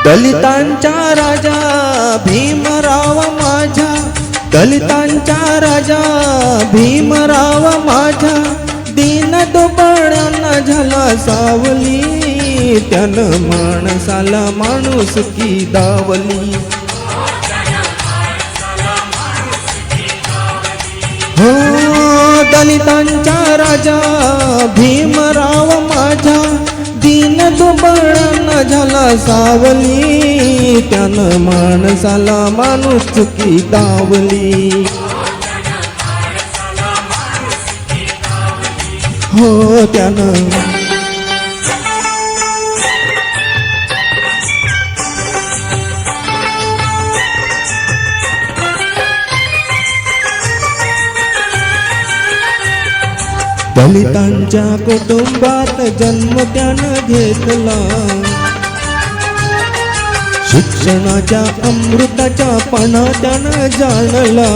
दलितांचा राजा भीमराव माझा, दलितांचा राजा भीमराव माझा, दीन दुबळ्यांना झाला सावली, त्यानं माणसाला माणुसकी दावली. हो दलितांचा राजा भीमराव माझा, दीन दुबळ्यांना झाला सावली, त्यानं माणसाला माणुसकी दावली. हो त्यानं दलितांच्या कुटुंबात जन्म त्यानं घेतला, शिक्षणाच्या अमृताच्या पणा त्यानं जाणला.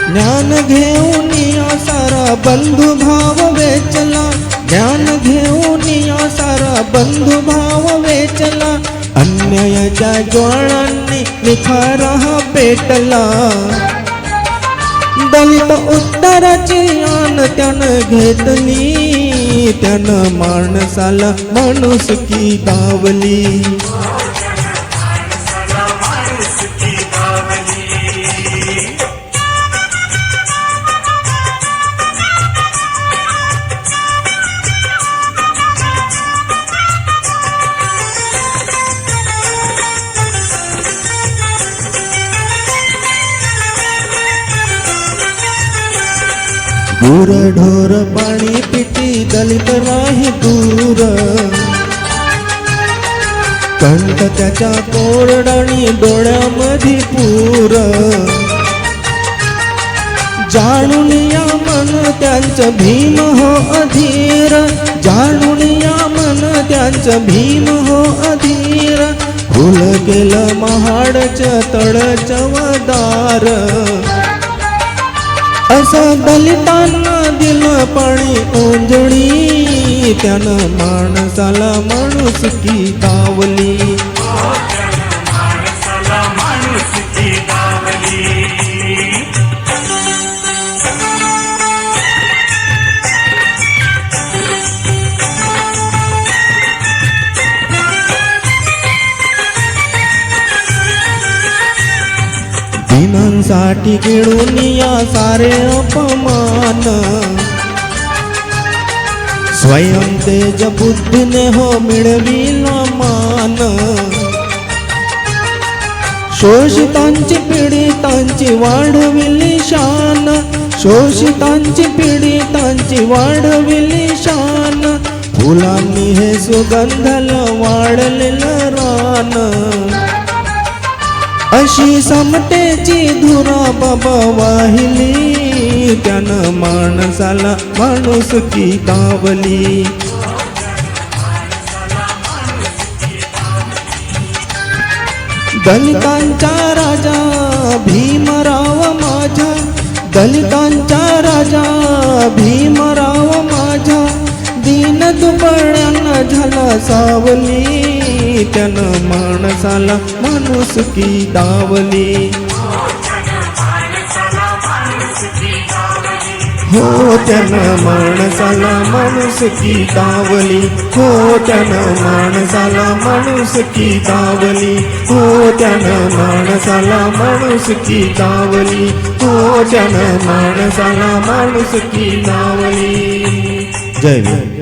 ज्ञान घेऊन या सारा बंधुभाव वेचला, ज्ञान घेऊन या सारा बंधुभाव वेचला. अन्यायाच्या ज्वाळांनी निखारा पेटला, दलित उद्धाराची आन त्यानं घेतली, त्यानं माणसाला माणुसकी दावली. गुर ढोर पाणी पिटी दलित राही दूर, कंठ त्याच्या कोरडाणी डोळ्यामध्ये पूर. जाणून या मन त्यांचं भीम हो अधीर, जाणून या मन त्यांचं भीम हो अधीर. फुल केलं महाडचं तळचं वदार, असं दलितांना दिलं पाणी ओंजळी, त्यानं माणसाला माणुसकी दावली. दीनांसाठी गिळून या सारे अपमान, स्वयं तेज बुद्धीने हो मिळविला मान. शोषितांची पीडितांची वाढविली शान, शोषितांची पीडितांची वाढविली शान. फुलांनी हे सुगंधाला वाढलेलं रान, अशी समतेची धुरा बाबा वाहिली, त्यानं माणसाला माणुसकी दावली. दलितांचा राजा भीमराव माझा, दलितांचा राजा भीमराव माझा, दीन दुबळ्यांना झाला सावली, त्यानं माणसाला माणुसकी दावली. हो त्यानं माणसाला माणुसकी दावली, हो त्यानं माणसाला माणुसकी दावली, हो त्यानं माणसाला माणुसकी दावली, हो त्यानं माणसाला माणुसकी दावली. जय भीम.